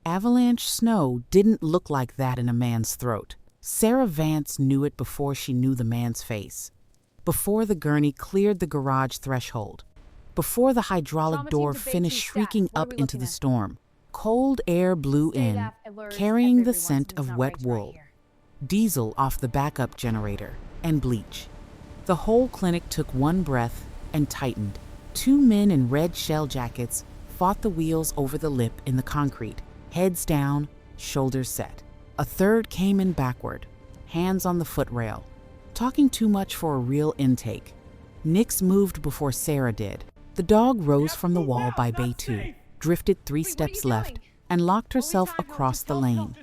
Avalanche snow didn't look like that in a man's throat. Sarah Vance knew it before she knew the man's face. Before the gurney cleared the garage threshold. Before the hydraulic door finished shrieking up into the storm. Cold air blew in, carrying the scent of wet wool, diesel off the backup generator, and bleach. The whole clinic took one breath and tightened. 2 men in red shell jackets fought the wheels over the lip in the concrete, heads down, shoulders set. A third came in backward, hands on the footrail, talking too much for a real intake. Nix moved before Sarah did. The dog rose from the wall by bay 2, drifted 3 steps left, and locked herself across the lane.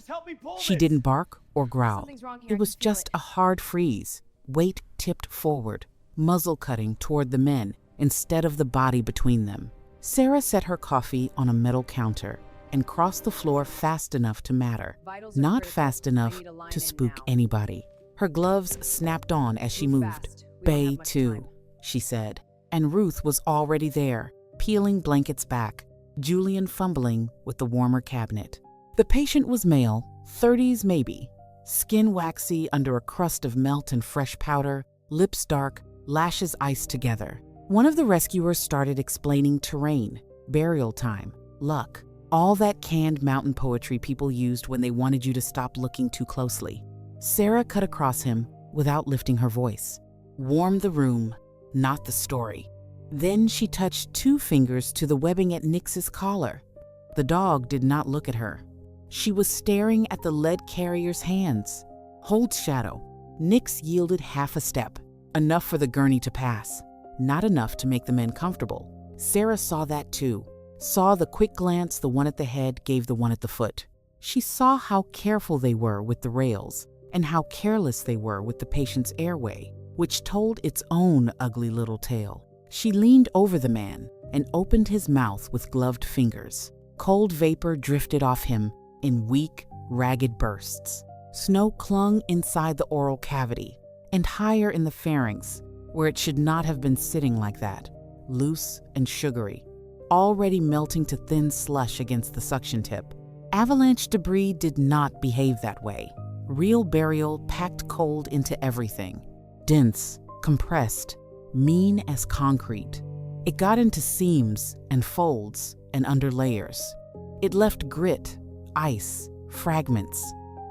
She didn't bark or growl. It was just a hard freeze, weight tipped forward, muzzle cutting toward the men instead of the body between them. Sarah set her coffee on a metal counter and crossed the floor fast enough to matter, not fast enough to spook anybody. Her gloves snapped on as she moved. Bay 2, she said, and Ruth was already there, peeling blankets back, Julian fumbling with the warmer cabinet. The patient was male, 30s maybe, skin waxy under a crust of melt and fresh powder, lips dark, lashes iced together. One of the rescuers started explaining terrain, burial time, luck, all that canned mountain poetry people used when they wanted you to stop looking too closely. Sarah cut across him without lifting her voice. Warmed the room, not the story. Then she touched 2 fingers to the webbing at Nix's collar. The dog did not look at her. She was staring at the lead carrier's hands. Hold shadow. Nix yielded half a step, enough for the gurney to pass, not enough to make the men comfortable. Sarah saw that too. Saw the quick glance the one at the head gave the one at the foot. She saw how careful they were with the rails and how careless they were with the patient's airway, which told its own ugly little tale. She leaned over the man and opened his mouth with gloved fingers. Cold vapor drifted off him in weak, ragged bursts. Snow clung inside the oral cavity and higher in the pharynx, where it should not have been sitting like that, loose and sugary, already melting to thin slush against the suction tip. Avalanche debris did not behave that way. Real burial packed cold into everything. Dense, compressed, mean as concrete. It got into seams and folds and under layers. It left grit, ice, fragments,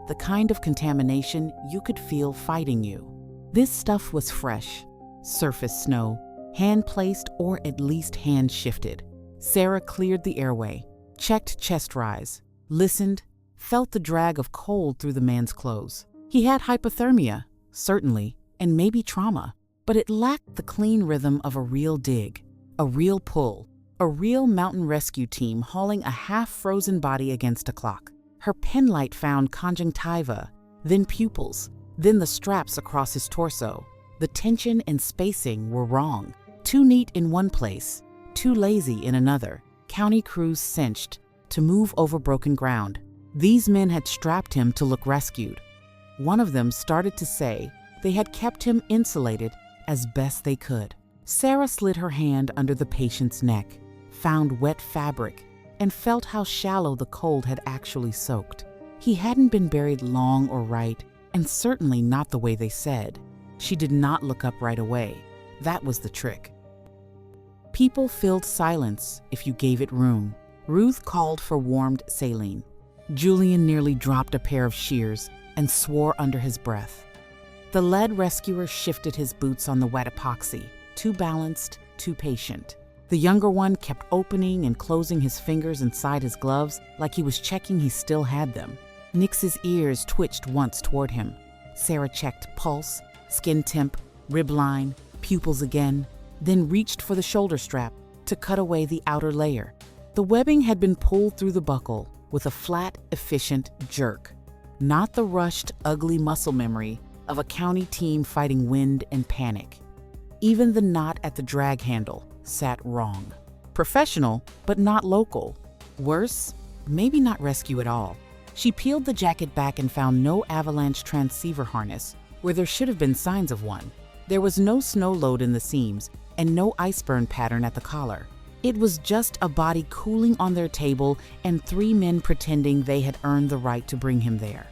the kind of contamination you could feel fighting you. This stuff was fresh, surface snow, hand-placed or at least hand-shifted. Sarah cleared the airway, checked chest rise, listened, felt the drag of cold through the man's clothes. He had hypothermia, certainly, and maybe trauma, but it lacked the clean rhythm of a real dig, a real pull, a real mountain rescue team hauling a half-frozen body against a clock. Her penlight found conjunctiva, then pupils, then the straps across his torso. The tension and spacing were wrong. Too neat in one place, too lazy in another. County crews cinched to move over broken ground. These men had strapped him to look rescued. One of them started to say they had kept him insulated as best they could. Sarah slid her hand under the patient's neck, found wet fabric, and felt how shallow the cold had actually soaked. He hadn't been buried long or right, and certainly not the way they said. She did not look up right away. That was the trick. People filled silence if you gave it room. Ruth called for warmed saline. Julian nearly dropped a pair of shears and swore under his breath. The lead rescuer shifted his boots on the wet epoxy, too balanced, too patient. The younger one kept opening and closing his fingers inside his gloves like he was checking he still had them. Nix's ears twitched once toward him. Sarah checked pulse, skin temp, rib line, pupils again, then reached for the shoulder strap to cut away the outer layer. The webbing had been pulled through the buckle with a flat, efficient jerk, not the rushed, ugly muscle memory of a county team fighting wind and panic. Even the knot at the drag handle sat wrong. Professional, but not local. Worse, maybe not rescue at all. She peeled the jacket back and found no avalanche transceiver harness where there should have been signs of one. There was no snow load in the seams and no iceberg pattern at the collar. It was just a body cooling on their table and 3 men pretending they had earned the right to bring him there.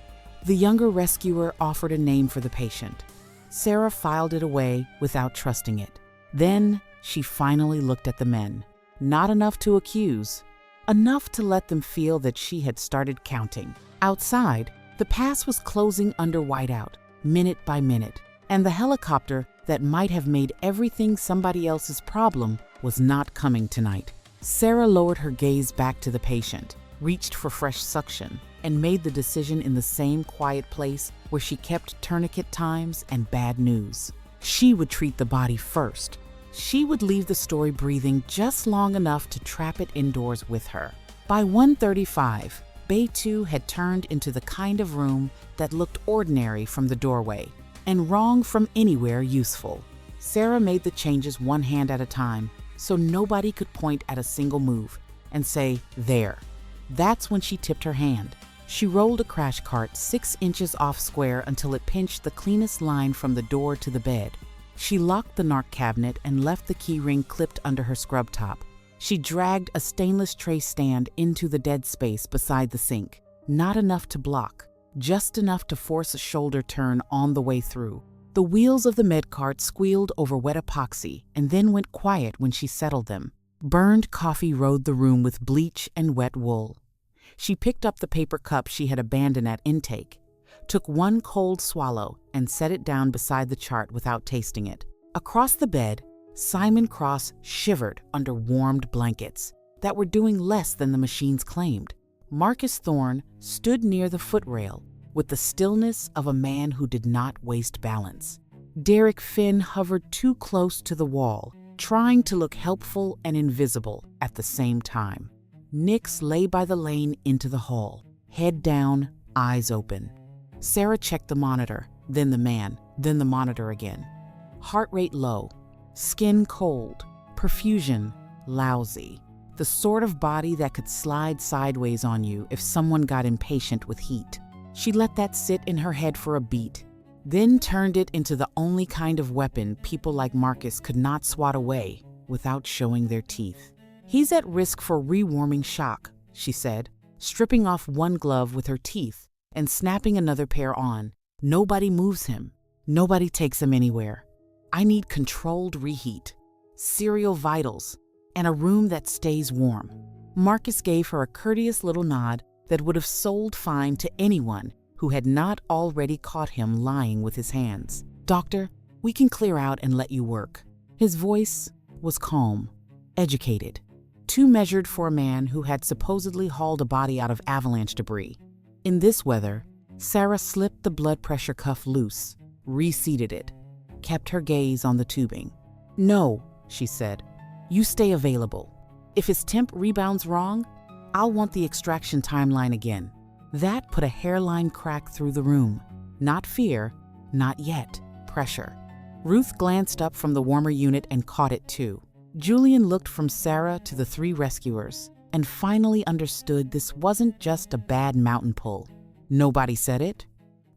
The younger rescuer offered a name for the patient. Sarah filed it away without trusting it. Then she finally looked at the men. Not enough to accuse, enough to let them feel that she had started counting. Outside, the pass was closing under Whiteout, minute by minute, and the helicopter that might have made everything somebody else's problem was not coming tonight. Sarah lowered her gaze back to the patient, reached for fresh suction, and made the decision in the same quiet place where she kept tourniquet times and bad news. She would treat the body first. She would leave the story breathing just long enough to trap it indoors with her. By 1:35, Bay 2 had turned into the kind of room that looked ordinary from the doorway and wrong from anywhere useful. Sarah made the changes one hand at a time so nobody could point at a single move and say, "There." That's when she tipped her hand. She rolled a crash cart 6 inches off square until it pinched the cleanest line from the door to the bed. She locked the narc cabinet and left the key ring clipped under her scrub top. She dragged a stainless tray stand into the dead space beside the sink. Not enough to block, just enough to force a shoulder turn on the way through. The wheels of the med cart squealed over wet epoxy and then went quiet when she settled them. Burned coffee rode the room with bleach and wet wool. She picked up the paper cup she had abandoned at intake, took one cold swallow, and set it down beside the chart without tasting it. Across the bed, Simon Cross shivered under warmed blankets that were doing less than the machines claimed. Marcus Thorne stood near the footrail with the stillness of a man who did not waste balance. Derek Finn hovered too close to the wall, trying to look helpful and invisible at the same time. Nix lay by the lane into the hall, head down, eyes open. Sarah checked the monitor, then the man, then the monitor again. Heart rate low, skin cold, perfusion lousy. The sort of body that could slide sideways on you if someone got impatient with heat. She let that sit in her head for a beat, then turned it into the only kind of weapon people like Marcus could not swat away without showing their teeth. "He's at risk for rewarming shock," she said, stripping off one glove with her teeth and snapping another pair on. "Nobody moves him. Nobody takes him anywhere. I need controlled reheat, serial vitals, and a room that stays warm." Marcus gave her a courteous little nod that would have sold fine to anyone who had not already caught him lying with his hands. "Doctor, we can clear out and let you work." His voice was calm, educated, too measured for a man who had supposedly hauled a body out of avalanche debris. In this weather, Sarah slipped the blood pressure cuff loose, reseated it, kept her gaze on the tubing. "No," she said, "you stay available. If his temp rebounds wrong, I'll want the extraction timeline again." That put a hairline crack through the room. Not fear, not yet, pressure. Ruth glanced up from the warmer unit and caught it too. Julian looked from Sarah to the 3 rescuers and finally understood this wasn't just a bad mountain pull. Nobody said it.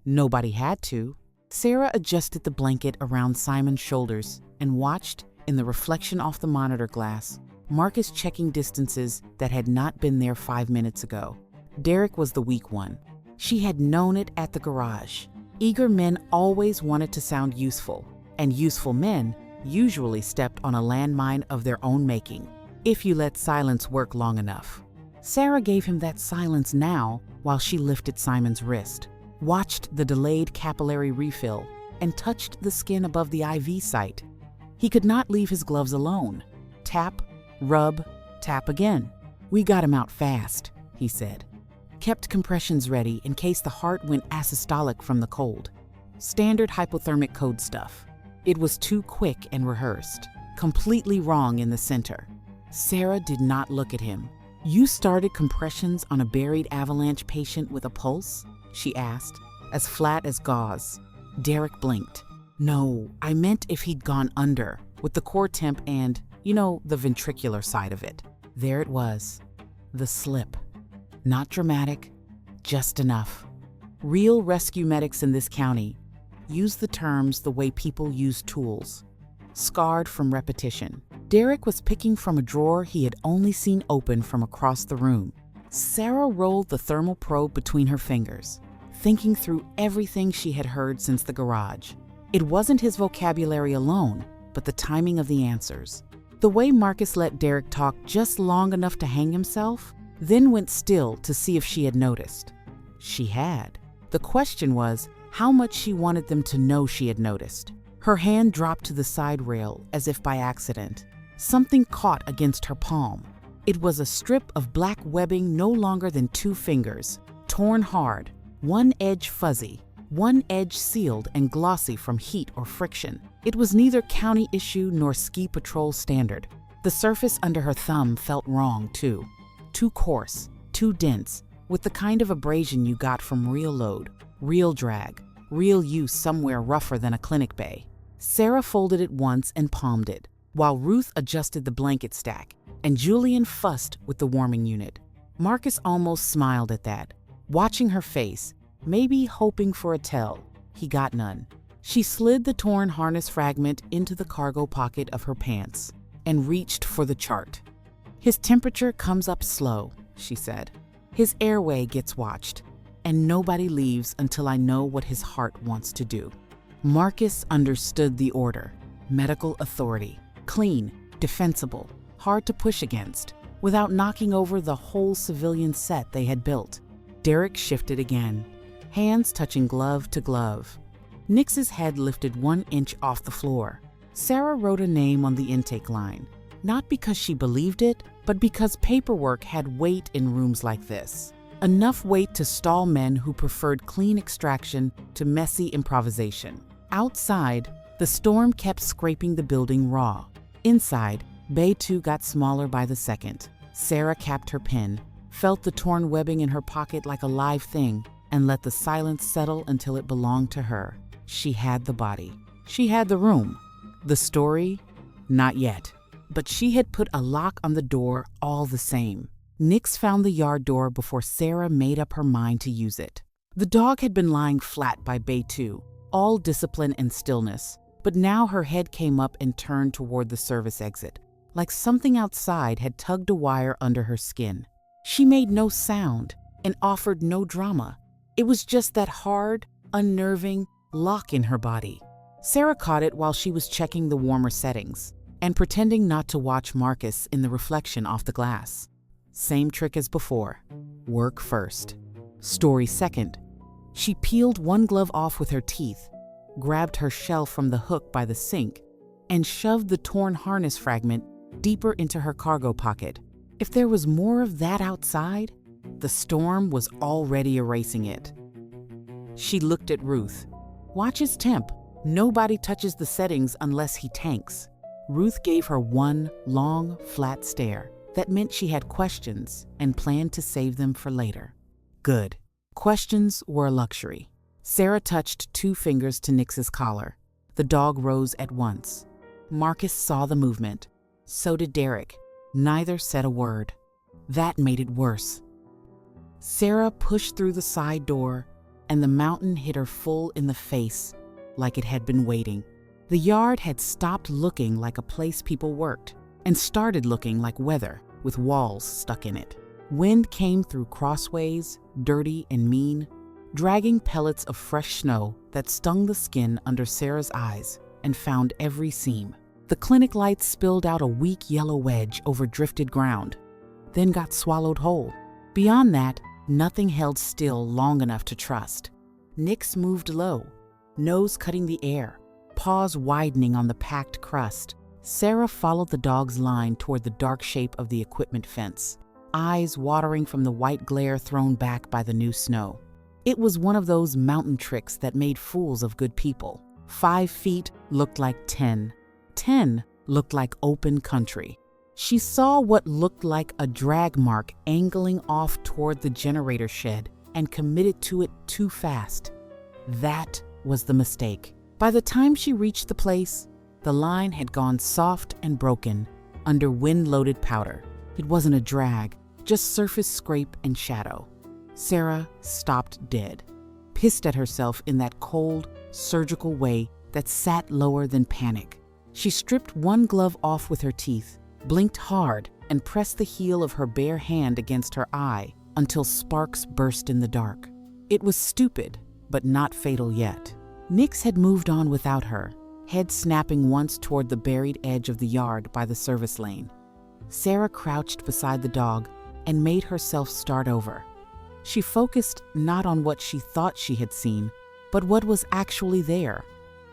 Nobody had to. Sarah adjusted the blanket around Simon's shoulders and watched, in the reflection off the monitor glass, Marcus checking distances that had not been there 5 minutes ago. Derek was the weak one. She had known it at the garage. Eager men always wanted to sound useful, and useful men usually stepped on a landmine of their own making, if you let silence work long enough. Sarah gave him that silence now while she lifted Simon's wrist, watched the delayed capillary refill, and touched the skin above the IV site. He could not leave his gloves alone. Tap, rub, tap again. "We got him out fast," he said. Kept compressions ready in case the heart went asystolic from the cold. Standard hypothermic code stuff. It was too quick and rehearsed, completely wrong in the center. Sarah did not look at him. "You started compressions on a buried avalanche patient with a pulse?" she asked, as flat as gauze. Derek blinked. "No, I meant if he'd gone under, with the core temp and, the ventricular side of it." There it was, the slip. Not dramatic, just enough. Real rescue medics in this county use the terms the way people use tools, scarred from repetition. Derek was picking from a drawer he had only seen open from across the room. Sarah rolled the thermal probe between her fingers, thinking through everything she had heard since the garage. It wasn't his vocabulary alone, but the timing of the answers. The way Marcus let Derek talk just long enough to hang himself, then went still to see if she had noticed. She had. The question was how much she wanted them to know she had noticed. Her hand dropped to the side rail as if by accident. Something caught against her palm. It was a strip of black webbing no longer than 2 fingers, torn hard, one edge fuzzy, one edge sealed and glossy from heat or friction. It was neither county issue nor ski patrol standard. The surface under her thumb felt wrong, too. Too coarse, too dense, with the kind of abrasion you got from real load, real drag, real use somewhere rougher than a clinic bay. Sarah folded it once and palmed it, while Ruth adjusted the blanket stack, and Julian fussed with the warming unit. Marcus almost smiled at that, watching her face, maybe hoping for a tell. He got none. She slid the torn harness fragment into the cargo pocket of her pants and reached for the chart. "His temperature comes up slow," she said. "His airway gets watched, and nobody leaves until I know what his heart wants to do." Marcus understood the order. Medical authority. Clean, defensible, hard to push against, without knocking over the whole civilian set they had built. Derek shifted again, hands touching glove to glove. Nix's head lifted 1 inch off the floor. Sarah wrote a name on the intake line, not because she believed it, but because paperwork had weight in rooms like this. Enough weight to stall men who preferred clean extraction to messy improvisation. Outside, the storm kept scraping the building raw. Inside, Bay 2 got smaller by the second. Sarah capped her pen, felt the torn webbing in her pocket like a live thing, and let the silence settle until it belonged to her. She had the body. She had the room. The story? Not yet. But she had put a lock on the door all the same. Nix found the yard door before Sarah made up her mind to use it. The dog had been lying flat by Bay 2, all discipline and stillness, but now her head came up and turned toward the service exit, like something outside had tugged a wire under her skin. She made no sound and offered no drama. It was just that hard, unnerving lock in her body. Sarah caught it while she was checking the warmer settings and pretending not to watch Marcus in the reflection off the glass. Same trick as before. Work first. Story second. She peeled one glove off with her teeth, grabbed her shell from the hook by the sink, and shoved the torn harness fragment deeper into her cargo pocket. If there was more of that outside, the storm was already erasing it. She looked at Ruth. "Watch his temp. Nobody touches the settings unless he tanks." Ruth gave her one long, flat stare. That meant she had questions and planned to save them for later. Good. Questions were a luxury. Sarah touched 2 fingers to Nix's collar. The dog rose at once. Marcus saw the movement. So did Derek. Neither said a word. That made it worse. Sarah pushed through the side door, and the mountain hit her full in the face, like it had been waiting. The yard had stopped looking like a place people worked, and started looking like weather, with walls stuck in it. Wind came through crossways, dirty and mean, dragging pellets of fresh snow that stung the skin under Sarah's eyes and found every seam. The clinic lights spilled out a weak yellow wedge over drifted ground, then got swallowed whole. Beyond that, nothing held still long enough to trust. Nix moved low, nose cutting the air, paws widening on the packed crust. Sarah followed the dog's line toward the dark shape of the equipment fence, eyes watering from the white glare thrown back by the new snow. It was one of those mountain tricks that made fools of good people. 5 feet looked like 10. 10 looked like open country. She saw what looked like a drag mark angling off toward the generator shed and committed to it too fast. That was the mistake. By the time she reached the place, the line had gone soft and broken under wind-loaded powder. It wasn't a drag, just surface scrape and shadow. Sarah stopped dead, pissed at herself in that cold, surgical way that sat lower than panic. She stripped one glove off with her teeth, blinked hard, and pressed the heel of her bare hand against her eye until sparks burst in the dark. It was stupid, but not fatal yet. Nix had moved on without her, head snapping once toward the buried edge of the yard by the service lane. Sarah crouched beside the dog and made herself start over. She focused not on what she thought she had seen, but what was actually there: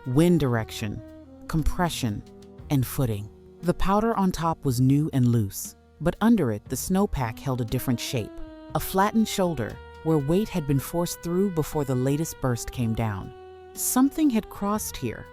wind direction, compression, and footing. The powder on top was new and loose, but under it the snowpack held a different shape, a flattened shoulder where weight had been forced through before the latest burst came down. Something had crossed here,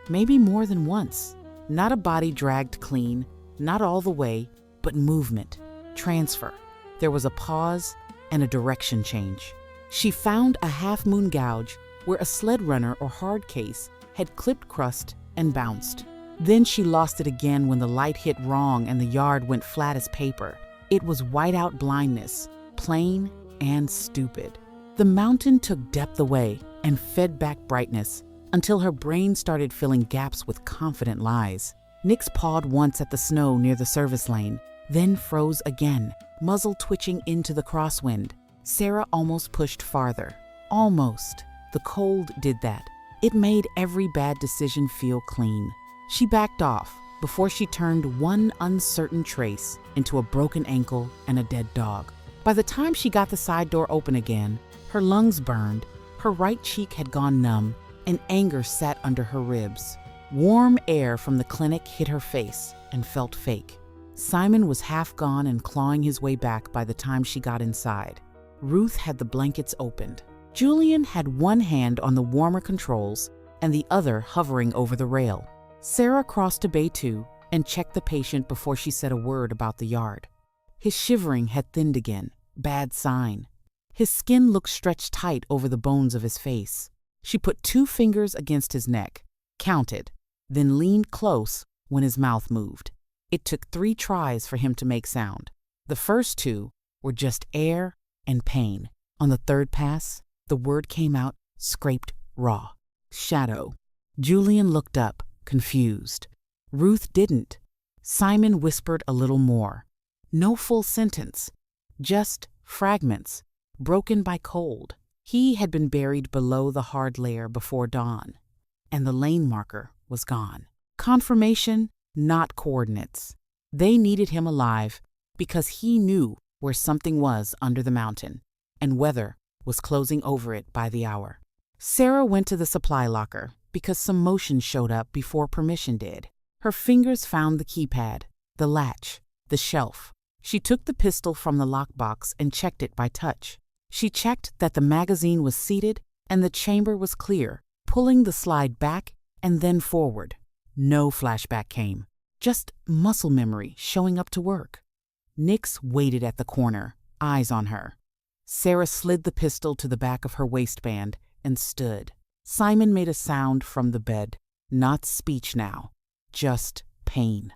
maybe more than once. Not a body dragged clean, not all the way, but movement, transfer. There was a pause and a direction change. She found a half-moon gouge where a sled runner or hard case had clipped crust and bounced. Then she lost it again when the light hit wrong and the yard went flat as paper. It was whiteout blindness, plain and stupid. The mountain took depth away and fed back brightness until her brain started filling gaps with confident lies. Nix pawed once at the snow near the service lane, then froze again, muzzle twitching into the crosswind. Sarah almost pushed farther. Almost. The cold did that. It made every bad decision feel clean. She backed off before she turned one uncertain trace into a broken ankle and a dead dog. By the time she got the side door open again, her lungs burned, her right cheek had gone numb, and anger sat under her ribs. Warm air from the clinic hit her face and felt fake. Simon was half gone and clawing his way back by the time she got inside. Ruth had the blankets opened. Julian had one hand on the warmer controls and the other hovering over the rail. Sarah crossed to Bay 2 and checked the patient before she said a word about the yard. His shivering had thinned again, bad sign. His skin looked stretched tight over the bones of his face. She put 2 fingers against his neck, counted, then leaned close when his mouth moved. It took 3 tries for him to make sound. The first 2 were just air and pain. On the 3rd pass, the word came out scraped raw. Shadow. Julian looked up, confused. Ruth didn't. Simon whispered a little more. No full sentence, just fragments, broken by cold. He had been buried below the hard layer before dawn, and the lane marker was gone. Confirmation, not coordinates. They needed him alive because he knew where something was under the mountain, and weather was closing over it by the hour. Sarah went to the supply locker because some motion showed up before permission did. Her fingers found the keypad, the latch, the shelf. She took the pistol from the lockbox and checked it by touch. She checked that the magazine was seated and the chamber was clear, pulling the slide back and then forward. No flashback came, just muscle memory showing up to work. Nix waited at the corner, eyes on her. Sarah slid the pistol to the back of her waistband and stood. Simon made a sound from the bed, not speech now, just pain.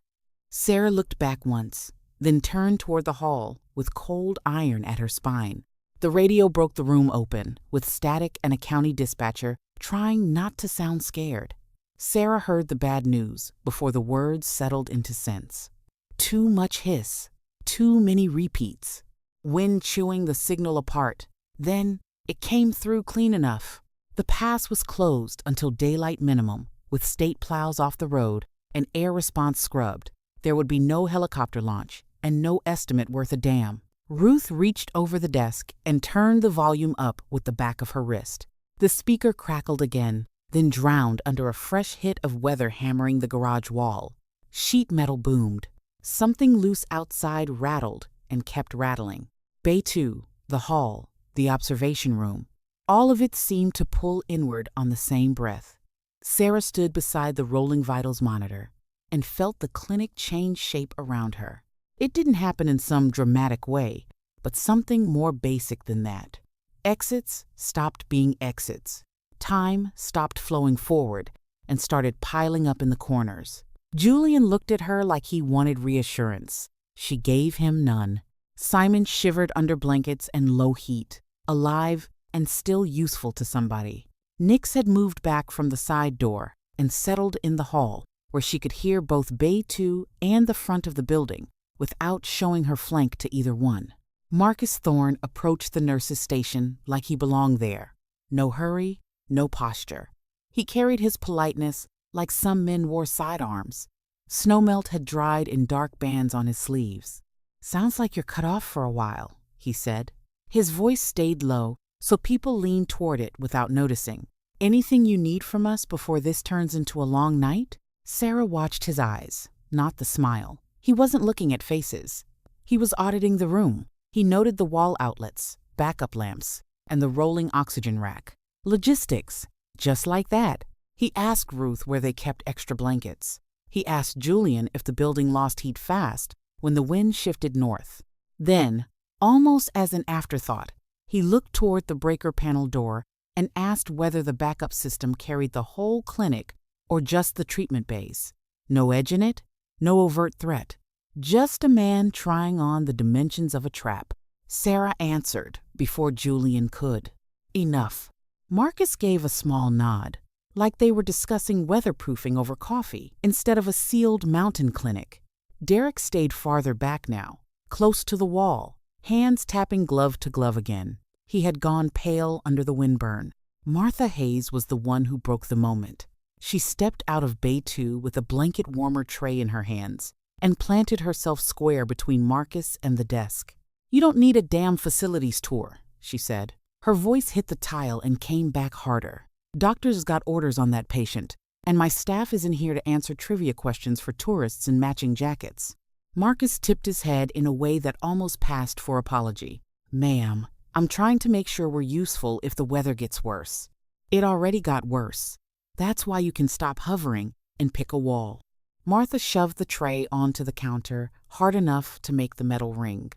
Sarah looked back once, then turned toward the hall with cold iron at her spine. The radio broke the room open, with static and a county dispatcher trying not to sound scared. Sarah heard the bad news before the words settled into sense. Too much hiss, too many repeats. Wind chewing the signal apart. Then it came through clean enough. The pass was closed until daylight minimum, with state plows off the road and air response scrubbed. There would be no helicopter launch and no estimate worth a damn. Ruth reached over the desk and turned the volume up with the back of her wrist. The speaker crackled again, then drowned under a fresh hit of weather hammering the garage wall. Sheet metal boomed. Something loose outside rattled and kept rattling. Bay 2, the hall, the observation room. All of it seemed to pull inward on the same breath. Sarah stood beside the rolling vitals monitor and felt the clinic change shape around her. It didn't happen in some dramatic way, but something more basic than that. Exits stopped being exits. Time stopped flowing forward and started piling up in the corners. Julian looked at her like he wanted reassurance. She gave him none. Simon shivered under blankets and low heat, alive and still useful to somebody. Nix had moved back from the side door and settled in the hall, where she could hear both Bay 2 and the front of the building without showing her flank to either one. Marcus Thorne approached the nurse's station like he belonged there. No hurry, no posture. He carried his politeness like some men wore sidearms. Snowmelt had dried in dark bands on his sleeves. "Sounds like you're cut off for a while," he said. His voice stayed low, so people leaned toward it without noticing. "Anything you need from us before this turns into a long night?" Sarah watched his eyes, not the smile. He wasn't looking at faces. He was auditing the room. He noted the wall outlets, backup lamps, and the rolling oxygen rack. Logistics, just like that. He asked Ruth where they kept extra blankets. He asked Julian if the building lost heat fast when the wind shifted north. Then, almost as an afterthought, he looked toward the breaker panel door and asked whether the backup system carried the whole clinic or just the treatment bays. No edge in it, no overt threat. Just a man trying on the dimensions of a trap. Sarah answered before Julian could. "Enough." Marcus gave a small nod, like they were discussing weatherproofing over coffee instead of a sealed mountain clinic. Derek stayed farther back now, close to the wall, hands tapping glove to glove again. He had gone pale under the windburn. Martha Hayes was the one who broke the moment. She stepped out of Bay 2 with a blanket warmer tray in her hands and planted herself square between Marcus and the desk. "You don't need a damn facilities tour," she said. Her voice hit the tile and came back harder. "Doctor's got orders on that patient, and my staff isn't here to answer trivia questions for tourists in matching jackets." Marcus tipped his head in a way that almost passed for apology. "Ma'am, I'm trying to make sure we're useful if the weather gets worse. It already got worse. That's why you can stop hovering and pick a wall." Martha shoved the tray onto the counter hard enough to make the metal ring.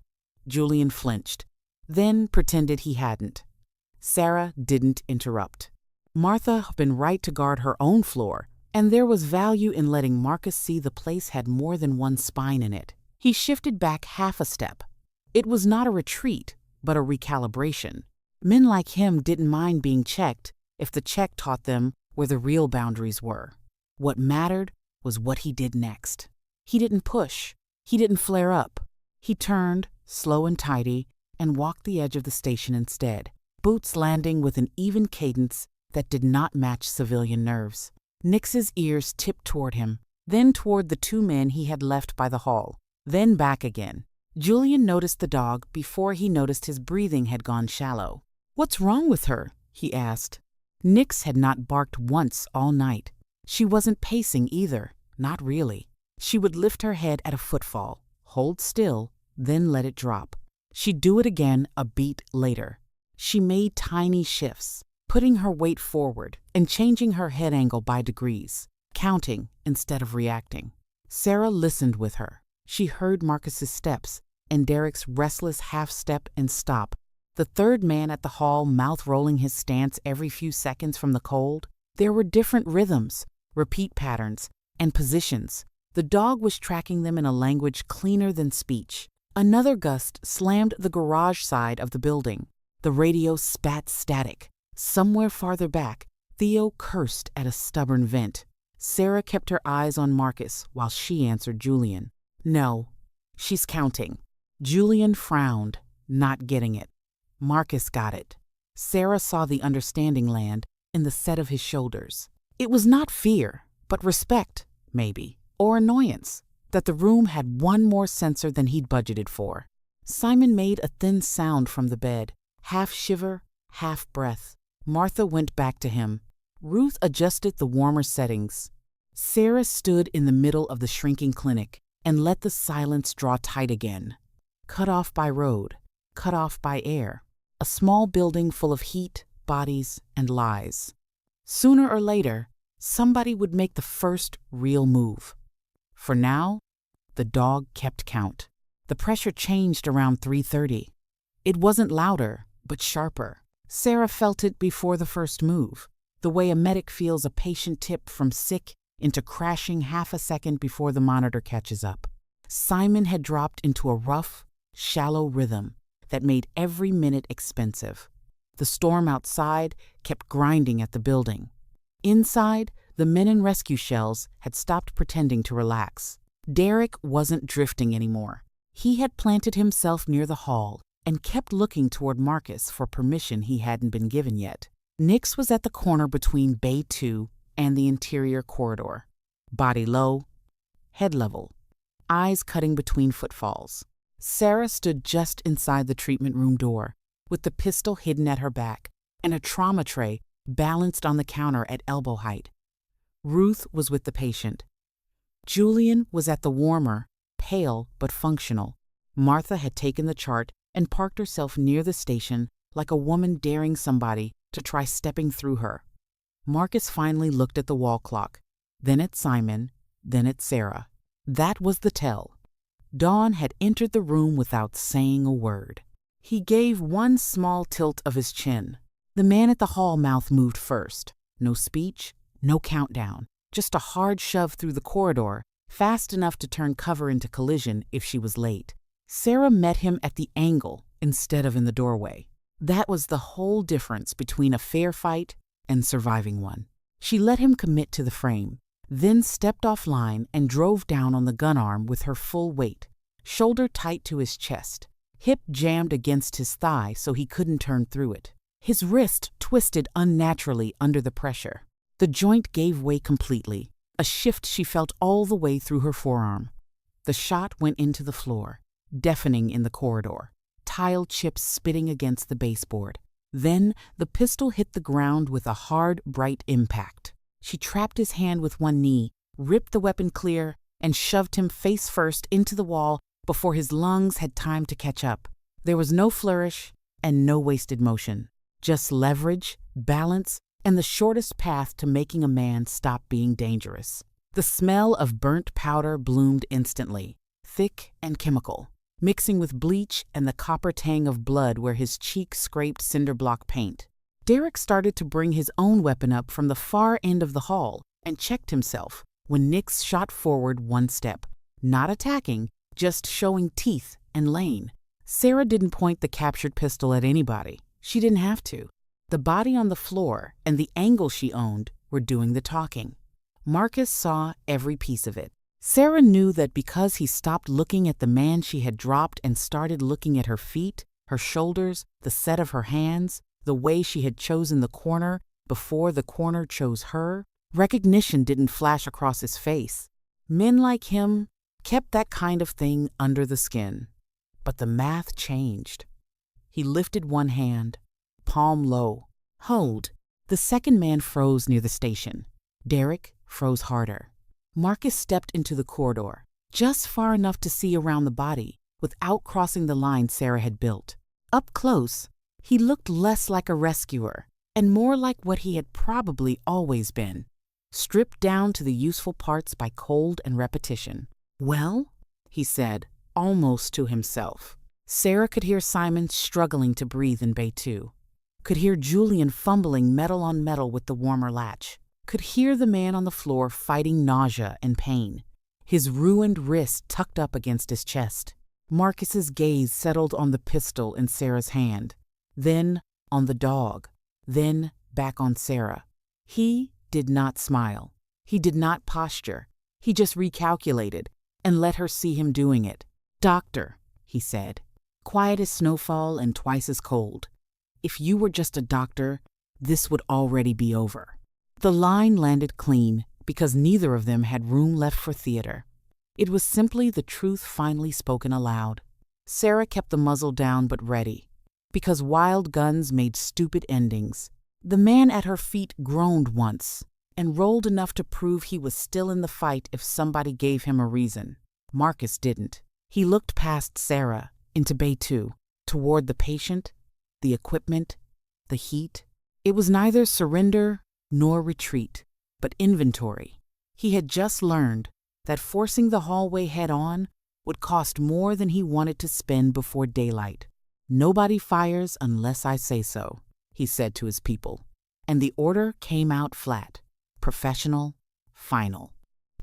Julian flinched, then pretended he hadn't. Sarah didn't interrupt. Martha had been right to guard her own floor, and there was value in letting Marcus see the place had more than one spine in it. He shifted back half a step. It was not a retreat, but a recalibration. Men like him didn't mind being checked if the check taught them where the real boundaries were. What mattered was what he did next. He didn't push. He didn't flare up. He turned, slow and tidy, and walked the edge of the station instead, boots landing with an even cadence that did not match civilian nerves. Nix's ears tipped toward him, then toward the two men he had left by the hall, then back again. Julian noticed the dog before he noticed his breathing had gone shallow. "What's wrong with her?" he asked. Nix had not barked once all night. She wasn't pacing either, not really. She would lift her head at a footfall, hold still, then let it drop. She'd do it again a beat later. She made tiny shifts, putting her weight forward and changing her head angle by degrees, counting instead of reacting. Sarah listened with her. She heard Marcus's steps and Derek's restless half-step and stop. The third man at the hall mouth-rolling his stance every few seconds from the cold. There were different rhythms, repeat patterns, and positions. The dog was tracking them in a language cleaner than speech. Another gust slammed the garage side of the building. The radio spat static. Somewhere farther back, Theo cursed at a stubborn vent. Sarah kept her eyes on Marcus while she answered Julian. "No, she's counting." Julian frowned, not getting it. Marcus got it. Sarah saw the understanding land in the set of his shoulders. It was not fear, but respect, maybe, or annoyance, that the room had one more sensor than he'd budgeted for. Simon made a thin sound from the bed, half shiver, half breath. Martha went back to him. Ruth adjusted the warmer settings. Sarah stood in the middle of the shrinking clinic and let the silence draw tight again. Cut off by road, cut off by air. A small building full of heat, bodies, and lies. Sooner or later, somebody would make the first real move. For now, the dog kept count. The pressure changed around 3:30. It wasn't louder, but sharper. Sarah felt it before the first move, the way a medic feels a patient tip from sick into crashing half a second before the monitor catches up. Simon had dropped into a rough, shallow rhythm that made every minute expensive. The storm outside kept grinding at the building. Inside, The men in rescue shells had stopped pretending to relax. Derek wasn't drifting anymore. He had planted himself near the hall and kept looking toward Marcus for permission he hadn't been given yet. Nix was at the corner between Bay 2 and the interior corridor. Body low, head level, eyes cutting between footfalls. Sarah stood just inside the treatment room door, with the pistol hidden at her back and a trauma tray balanced on the counter at elbow height. Ruth was with the patient. Julian was at the warmer, pale but functional. Martha had taken the chart and parked herself near the station like a woman daring somebody to try stepping through her. Marcus finally looked at the wall clock, then at Simon, then at Sarah. That was the tell. Dawn had entered the room without saying a word. He gave one small tilt of his chin. The man at the hall mouth moved first. No speech, no countdown, just a hard shove through the corridor, fast enough to turn cover into collision if she was late. Sarah met him at the angle instead of in the doorway. That was the whole difference between a fair fight and surviving one. She let him commit to the frame, then stepped offline and drove down on the gun arm with her full weight, shoulder tight to his chest, hip jammed against his thigh so he couldn't turn through it. His wrist twisted unnaturally under the pressure. The joint gave way completely, a shift she felt all the way through her forearm. The shot went into the floor, deafening in the corridor, tile chips spitting against the baseboard. Then the pistol hit the ground with a hard, bright impact. She trapped his hand with one knee, ripped the weapon clear, and shoved him face first into the wall before his lungs had time to catch up. There was no flourish and no wasted motion, just leverage, balance, and the shortest path to making a man stop being dangerous. The smell of burnt powder bloomed instantly, thick and chemical, mixing with bleach and the copper tang of blood where his cheek scraped cinder block paint. Derek started to bring his own weapon up from the far end of the hall and checked himself when Nix shot forward one step, not attacking, just showing teeth and lane. Sarah didn't point the captured pistol at anybody. She didn't have to. The body on the floor and the angle she owned were doing the talking. Marcus saw every piece of it. Sarah knew that because he stopped looking at the man she had dropped and started looking at her feet, her shoulders, the set of her hands, the way she had chosen the corner before the corner chose her, recognition didn't flash across his face. Men like him kept that kind of thing under the skin. But the math changed. He lifted one hand, palm low. Hold. The second man froze near the station. Derek froze harder. Marcus stepped into the corridor, just far enough to see around the body, without crossing the line Sarah had built. Up close, he looked less like a rescuer and more like what he had probably always been, stripped down to the useful parts by cold and repetition. "Well?" he said, almost to himself. Sarah could hear Simon struggling to breathe in Bay 2. Could hear Julian fumbling metal on metal with the warmer latch. Could hear the man on the floor fighting nausea and pain, his ruined wrist tucked up against his chest. Marcus's gaze settled on the pistol in Sarah's hand, then on the dog, then back on Sarah. He did not smile. He did not posture. He just recalculated and let her see him doing it. "Doctor," he said, quiet as snowfall and twice as cold. "If you were just a doctor, this would already be over." The line landed clean because neither of them had room left for theater. It was simply the truth finally spoken aloud. Sarah kept the muzzle down but ready, because wild guns made stupid endings. The man at her feet groaned once and rolled enough to prove he was still in the fight if somebody gave him a reason. Marcus didn't. He looked past Sarah, into Bay 2, toward the patient, the equipment, the heat. It was neither surrender nor retreat, but inventory. He had just learned that forcing the hallway head-on would cost more than he wanted to spend before daylight. "Nobody fires unless I say so," he said to his people. And the order came out flat, professional, final.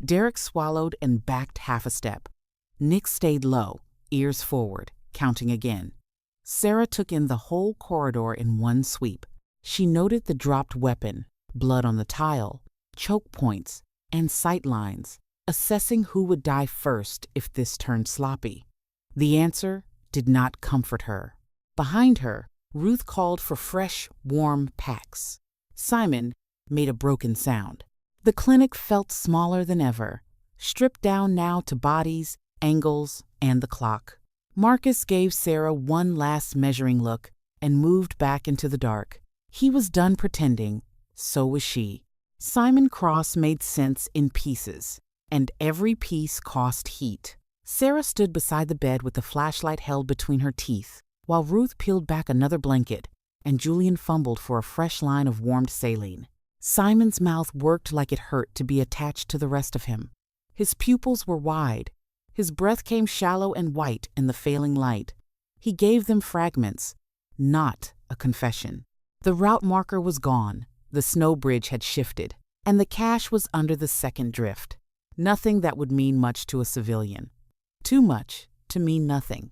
Derek swallowed and backed half a step. Nick stayed low, ears forward, counting again. Sarah took in the whole corridor in one sweep. She noted the dropped weapon, blood on the tile, choke points, and sight lines, assessing who would die first if this turned sloppy. The answer did not comfort her. Behind her, Ruth called for fresh, warm packs. Simon made a broken sound. The clinic felt smaller than ever, stripped down now to bodies, angles, and the clock. Marcus gave Sarah one last measuring look and moved back into the dark. He was done pretending. So was she. Simon Cross made sense in pieces, and every piece cost heat. Sarah stood beside the bed with the flashlight held between her teeth, while Ruth peeled back another blanket and Julian fumbled for a fresh line of warmed saline. Simon's mouth worked like it hurt to be attached to the rest of him. His pupils were wide. His breath came shallow and white in the failing light. He gave them fragments, not a confession. The route marker was gone, the snow bridge had shifted, and the cache was under the second drift. Nothing that would mean much to a civilian. Too much to mean nothing.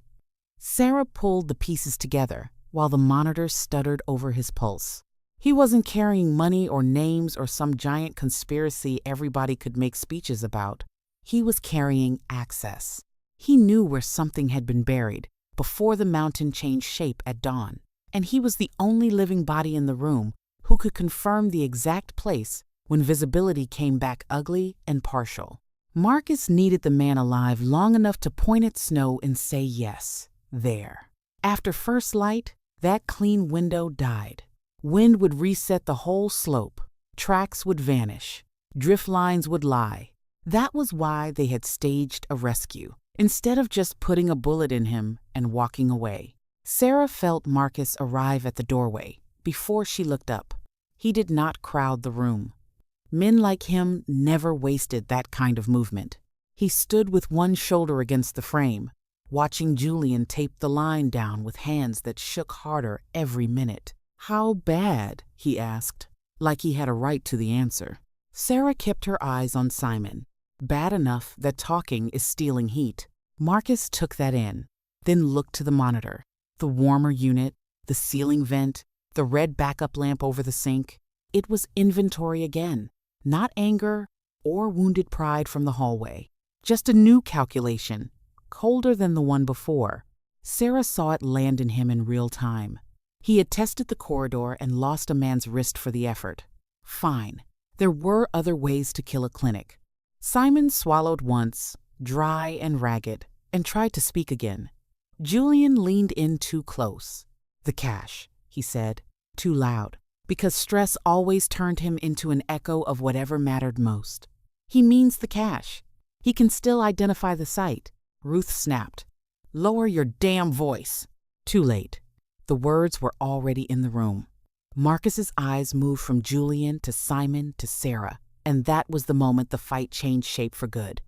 Sarah pulled the pieces together while the monitor stuttered over his pulse. He wasn't carrying money or names or some giant conspiracy everybody could make speeches about. He was carrying access. He knew where something had been buried before the mountain changed shape at dawn, and he was the only living body in the room who could confirm the exact place when visibility came back ugly and partial. Marcus needed the man alive long enough to point at snow and say yes, there. After first light, that clean window died. Wind would reset the whole slope. Tracks would vanish. Drift lines would lie. That was why they had staged a rescue, instead of just putting a bullet in him and walking away. Sarah felt Marcus arrive at the doorway before she looked up. He did not crowd the room. Men like him never wasted that kind of movement. He stood with one shoulder against the frame, watching Julian tape the line down with hands that shook harder every minute. "How bad?" he asked, like he had a right to the answer. Sarah kept her eyes on Simon. Bad enough that talking is stealing heat. Marcus took that in, then looked to the monitor. The warmer unit, the ceiling vent, the red backup lamp over the sink. It was inventory again. Not anger or wounded pride from the hallway. Just a new calculation, colder than the one before. Sarah saw it land in him in real time. He had tested the corridor and lost a man's wrist for the effort. Fine. There were other ways to kill a clinic. Simon swallowed once, dry and ragged, and tried to speak again. Julian leaned in too close. "The cache," he said, too loud, because stress always turned him into an echo of whatever mattered most. "He means the cache. He can still identify the site." Ruth snapped. "Lower your damn voice." Too late. The words were already in the room. Marcus's eyes moved from Julian to Simon to Sarah, and that was the moment the fight changed shape for good.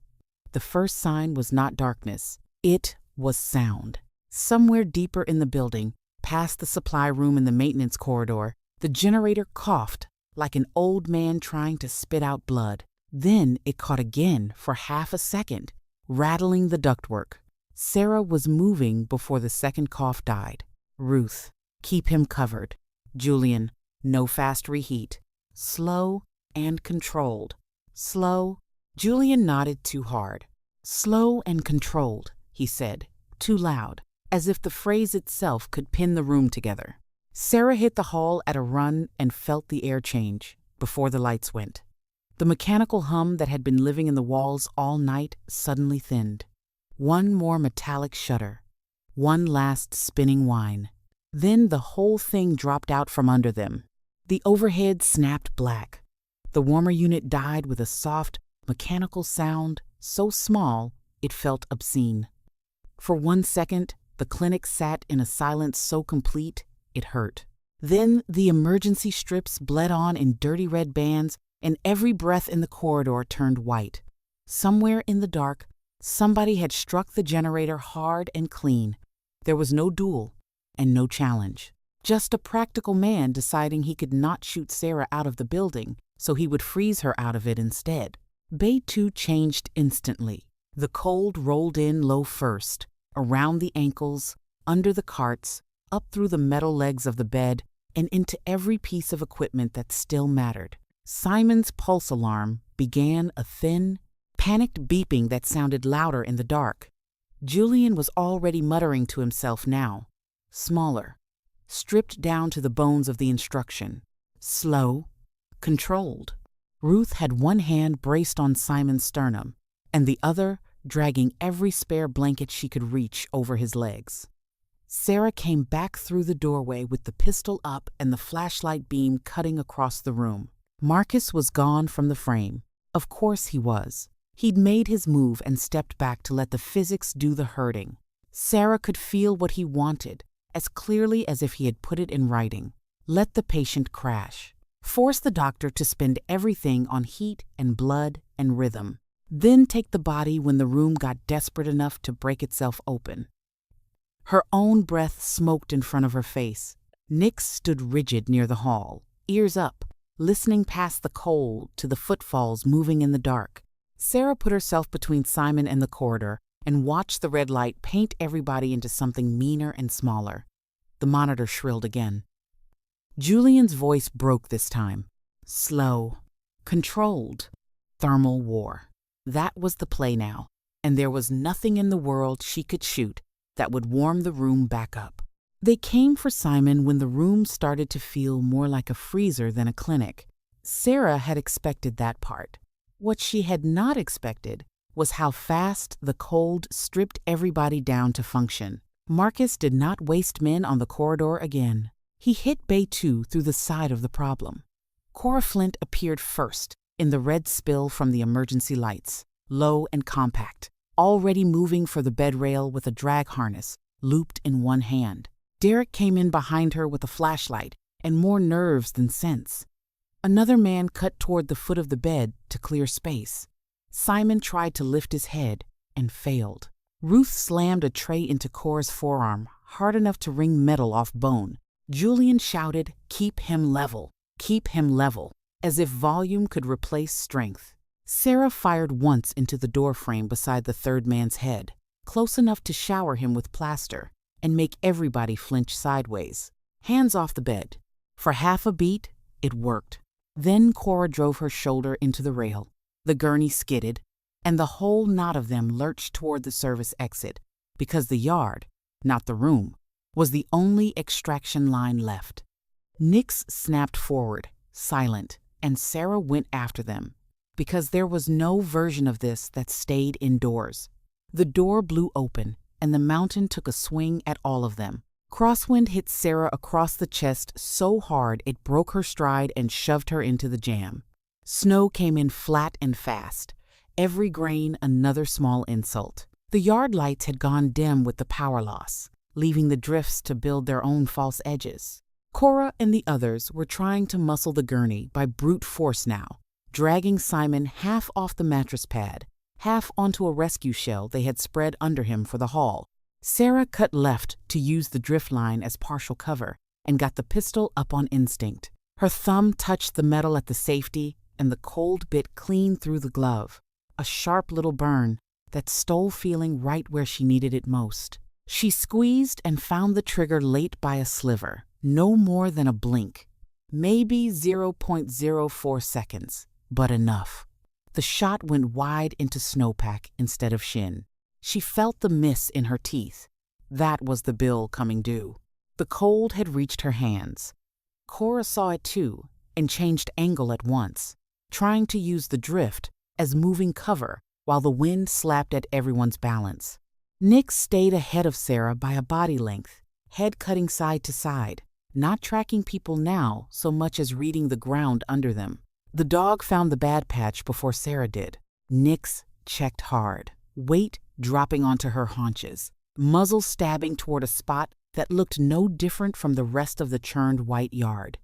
The first sign was not darkness. It was sound. Somewhere deeper in the building, past the supply room and the maintenance corridor, the generator coughed like an old man trying to spit out blood. Then it caught again for half a second, rattling the ductwork. Sarah was moving before the second cough died. Ruth, keep him covered. Julian, no fast reheat. Slow and controlled. Slow. Julian nodded too hard. "Slow and controlled," he said, too loud, as if the phrase itself could pin the room together. Sarah hit the hall at a run and felt the air change before the lights went. The mechanical hum that had been living in the walls all night suddenly thinned. One more metallic shudder. One last spinning whine. Then the whole thing dropped out from under them. The overhead snapped black. The warmer unit died with a soft, mechanical sound so small it felt obscene. For 1 second, the clinic sat in a silence so complete it hurt. Then the emergency strips bled on in dirty red bands, and every breath in the corridor turned white. Somewhere in the dark, somebody had struck the generator hard and clean. There was no duel and no challenge. Just a practical man deciding he could not shoot Sarah out of the building, so he would freeze her out of it instead. Bay 2 changed instantly. The cold rolled in low first, around the ankles, under the carts, up through the metal legs of the bed, and into every piece of equipment that still mattered. Simon's pulse alarm began a thin, panicked beeping that sounded louder in the dark. Julian was already muttering to himself now. Smaller, stripped down to the bones of the instruction. Slow, controlled. Ruth had one hand braced on Simon's sternum, and the other dragging every spare blanket she could reach over his legs. Sarah came back through the doorway with the pistol up and the flashlight beam cutting across the room. Marcus was gone from the frame. Of course he was. He'd made his move and stepped back to let the physics do the hurting. Sarah could feel what he wanted, as clearly as if he had put it in writing. Let the patient crash. Force the doctor to spend everything on heat and blood and rhythm. Then take the body when the room got desperate enough to break itself open. Her own breath smoked in front of her face. Nix stood rigid near the hall, ears up, listening past the cold to the footfalls moving in the dark. Sarah put herself between Simon and the corridor and watched the red light paint everybody into something meaner and smaller. The monitor shrilled again. Julian's voice broke this time. Slow, controlled, thermal war. That was the play now, and there was nothing in the world she could shoot that would warm the room back up. They came for Simon when the room started to feel more like a freezer than a clinic. Sarah had expected that part. What she had not expected was how fast the cold stripped everybody down to function. Marcus did not waste men on the corridor again. He hit Bay 2 through the side of the problem. Cora Flint appeared first in the red spill from the emergency lights, low and compact, already moving for the bed rail with a drag harness looped in one hand. Derek came in behind her with a flashlight and more nerves than sense. Another man cut toward the foot of the bed to clear space. Simon tried to lift his head and failed. Ruth slammed a tray into Cora's forearm, hard enough to wring metal off bone. Julian shouted, "Keep him level, keep him level," as if volume could replace strength. Sarah fired once into the doorframe beside the third man's head, close enough to shower him with plaster and make everybody flinch sideways. Hands off the bed. For half a beat, it worked. Then Cora drove her shoulder into the rail. The gurney skidded, and the whole knot of them lurched toward the service exit, because the yard, not the room, was the only extraction line left. Nix snapped forward, silent, and Sarah went after them, because there was no version of this that stayed indoors. The door blew open, and the mountain took a swing at all of them. Crosswind hit Sarah across the chest so hard it broke her stride and shoved her into the jam. Snow came in flat and fast, every grain another small insult. The yard lights had gone dim with the power loss, leaving the drifts to build their own false edges. Cora and the others were trying to muscle the gurney by brute force now, dragging Simon half off the mattress pad, half onto a rescue shell they had spread under him for the haul. Sarah cut left to use the drift line as partial cover and got the pistol up on instinct. Her thumb touched the metal at the safety, and the cold bit clean through the glove, a sharp little burn that stole feeling right where she needed it most. She squeezed and found the trigger late by a sliver, no more than a blink. Maybe 0.04 seconds, but enough. The shot went wide into snowpack instead of shin. She felt the miss in her teeth. That was the bill coming due. The cold had reached her hands. Cora saw it too and changed angle at once, trying to use the drift as moving cover while the wind slapped at everyone's balance. Nix stayed ahead of Sarah by a body length, head cutting side to side, not tracking people now so much as reading the ground under them. The dog found the bad patch before Sarah did. Nix checked hard, weight dropping onto her haunches, muzzle stabbing toward a spot that looked no different from the rest of the churned white yard.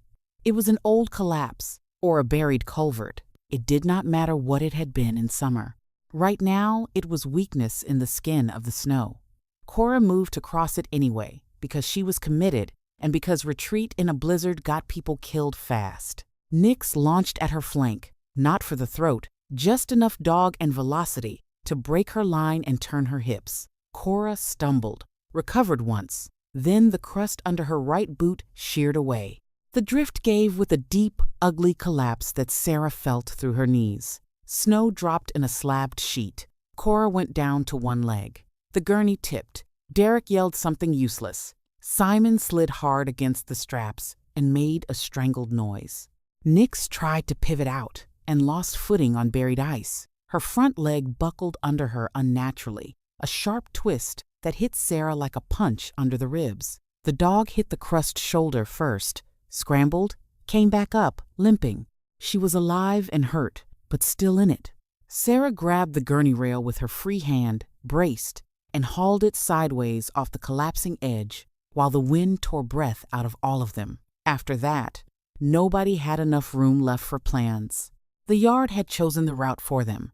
It was an old collapse or a buried culvert. It did not matter what it had been in summer. Right now, it was weakness in the skin of the snow. Cora moved to cross it anyway, because she was committed and because retreat in a blizzard got people killed fast. Nix launched at her flank, not for the throat, just enough dog and velocity to break her line and turn her hips. Cora stumbled, recovered once. Then the crust under her right boot sheared away. The drift gave with a deep, ugly collapse that Sarah felt through her knees. Snow dropped in a slabbed sheet. Cora went down to one leg. The gurney tipped. Derek yelled something useless. Simon slid hard against the straps and made a strangled noise. Nyx tried to pivot out and lost footing on buried ice. Her front leg buckled under her unnaturally, a sharp twist that hit Sarah like a punch under the ribs. The dog hit the crushed shoulder first, scrambled, came back up, limping. She was alive and hurt, but still in it. Sarah grabbed the gurney rail with her free hand, braced, and hauled it sideways off the collapsing edge while the wind tore breath out of all of them. After that, nobody had enough room left for plans. The yard had chosen the route for them.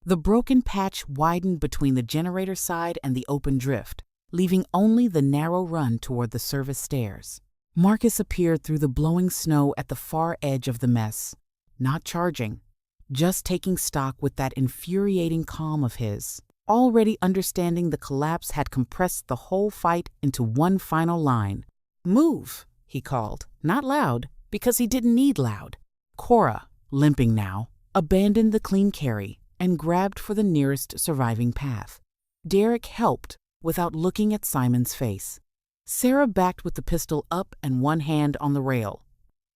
The broken patch widened between the generator side and the open drift, leaving only the narrow run toward the service stairs. Marcus appeared through the blowing snow at the far edge of the mess, not charging, just taking stock with that infuriating calm of his, already understanding the collapse had compressed the whole fight into one final line. "Move," he called, not loud, because he didn't need loud. Cora, limping now, abandoned the clean carry and grabbed for the nearest surviving path. Derek helped without looking at Simon's face. Sarah backed with the pistol up and one hand on the rail,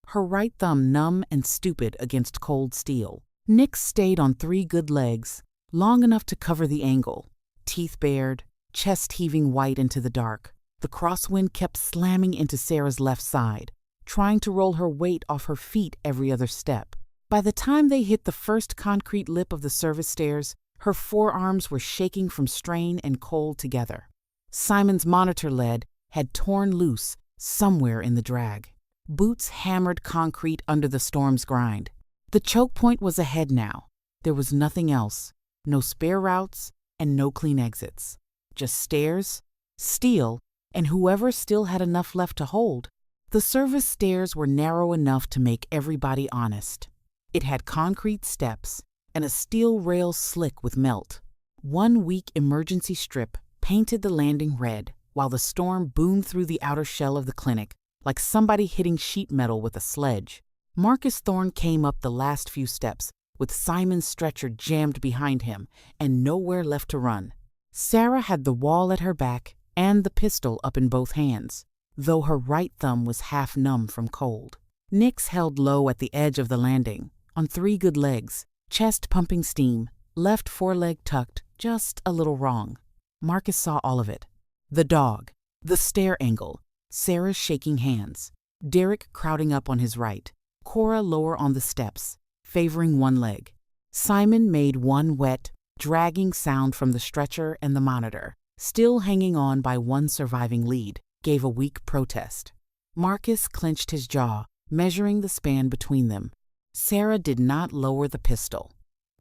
her right thumb numb and stupid against cold steel. Nyx stayed on 3 good legs, long enough to cover the angle, teeth bared, chest heaving white into the dark. The crosswind kept slamming into Sarah's left side, trying to roll her weight off her feet every other step. By the time they hit the first concrete lip of the service stairs, her forearms were shaking from strain and cold together. Simon's monitor lead had torn loose somewhere in the drag. Boots hammered concrete under the storm's grind. The choke point was ahead now. There was nothing else. No spare routes and no clean exits. Just stairs, steel, and whoever still had enough left to hold. The service stairs were narrow enough to make everybody honest. It had concrete steps and a steel rail slick with melt. One weak emergency strip painted the landing red while the storm boomed through the outer shell of the clinic like somebody hitting sheet metal with a sledge. Marcus Thorne came up the last few steps with Simon's stretcher jammed behind him and nowhere left to run. Sarah had the wall at her back and the pistol up in both hands, though her right thumb was half numb from cold. Nyx held low at the edge of the landing, on 3 good legs, chest pumping steam, left foreleg tucked just a little wrong. Marcus saw all of it. The dog, the stair angle, Sarah's shaking hands, Derek crowding up on his right, Cora lower on the steps, favoring one leg. Simon made one wet, dragging sound from the stretcher and the monitor, still hanging on by one surviving lead, gave a weak protest. Marcus clenched his jaw, measuring the span between them. Sarah did not lower the pistol.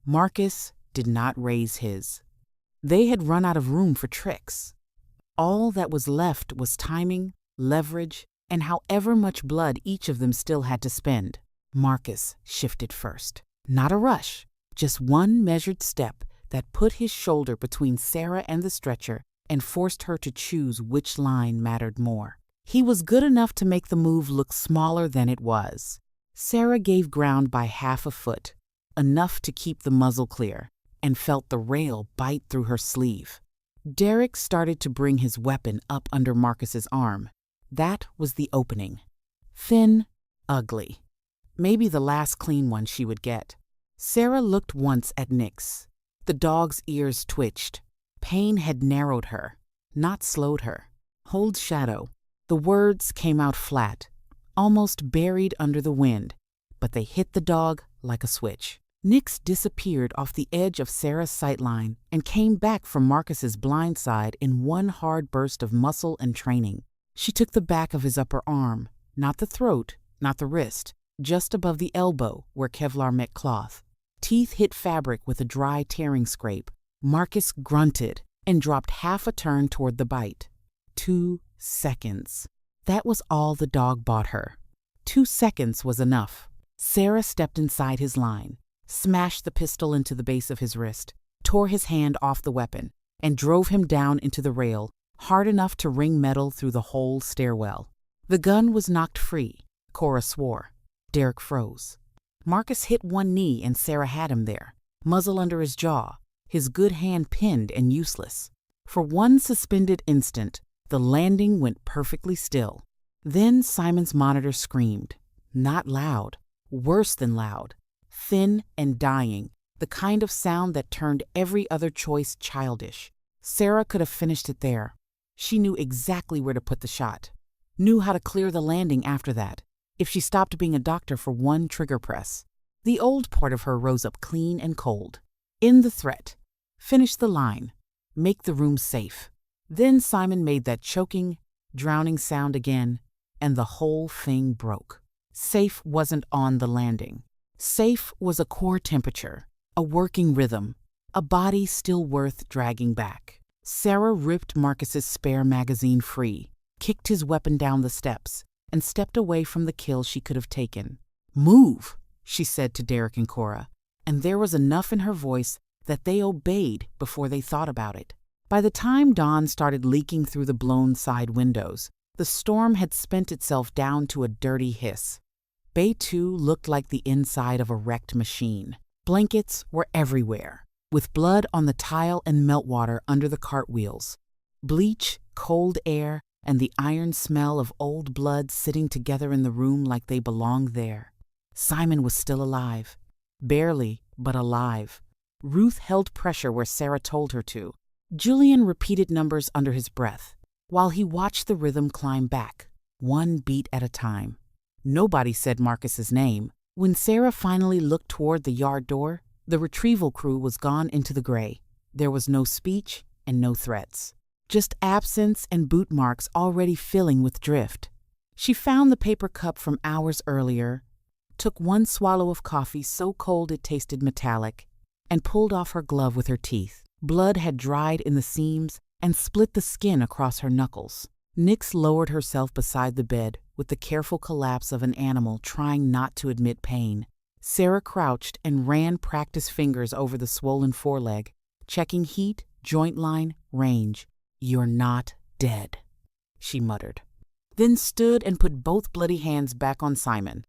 Marcus did not raise his. They had run out of room for tricks. All that was left was timing, leverage, and however much blood each of them still had to spend. Marcus shifted first. Not a rush, just one measured step that put his shoulder between Sarah and the stretcher and forced her to choose which line mattered more. He was good enough to make the move look smaller than it was. Sarah gave ground by half a foot, enough to keep the muzzle clear, and felt the rail bite through her sleeve. Derek started to bring his weapon up under Marcus's arm. That was the opening. Thin, ugly. Maybe the last clean one she would get. Sarah looked once at Nyx. The dog's ears twitched. Pain had narrowed her, not slowed her. Hold shadow. The words came out flat, almost buried under the wind, but they hit the dog like a switch. Nyx disappeared off the edge of Sarah's sightline and came back from Marcus's blind side in one hard burst of muscle and training. She took the back of his upper arm, not the throat, not the wrist, just above the elbow where Kevlar met cloth. Teeth hit fabric with a dry tearing scrape. Marcus grunted and dropped half a turn toward the bite. 2 seconds. That was all the dog bought her. 2 seconds was enough. Sarah stepped inside his line, smashed the pistol into the base of his wrist, tore his hand off the weapon, and drove him down into the rail, hard enough to ring metal through the whole stairwell. The gun was knocked free. Cora swore. Derek froze. Marcus hit one knee and Sarah had him there, muzzle under his jaw, his good hand pinned and useless. For one suspended instant, the landing went perfectly still. Then Simon's monitor screamed. Not loud, worse than loud, thin and dying, the kind of sound that turned every other choice childish. Sarah could have finished it there. She knew exactly where to put the shot, knew how to clear the landing after that, if she stopped being a doctor for one trigger press. The old part of her rose up clean and cold. End the threat. Finish the line. Make the room safe. Then Simon made that choking, drowning sound again, and the whole thing broke. Safe wasn't on the landing. Safe was a core temperature, a working rhythm, a body still worth dragging back. Sarah ripped Marcus's spare magazine free, kicked his weapon down the steps, and stepped away from the kill she could have taken. "Move," she said to Derek and Cora, and there was enough in her voice that they obeyed before they thought about it. By the time dawn started leaking through the blown side windows, the storm had spent itself down to a dirty hiss. Bay 2 looked like the inside of a wrecked machine. Blankets were everywhere, with blood on the tile and meltwater under the cartwheels. Bleach, cold air, and the iron smell of old blood sitting together in the room like they belonged there. Simon was still alive. Barely, but alive. Ruth held pressure where Sarah told her to. Julian repeated numbers under his breath, while he watched the rhythm climb back, one beat at a time. Nobody said Marcus's name. When Sarah finally looked toward the yard door, the retrieval crew was gone into the gray. There was no speech and no threats. Just absence and boot marks already filling with drift. She found the paper cup from hours earlier, took one swallow of coffee so cold it tasted metallic, and pulled off her glove with her teeth. Blood had dried in the seams and split the skin across her knuckles. Nix lowered herself beside the bed with the careful collapse of an animal trying not to admit pain. Sarah crouched and ran practice fingers over the swollen foreleg, checking heat, joint line, range. "You're not dead," she muttered. Then stood and put both bloody hands back on Simon.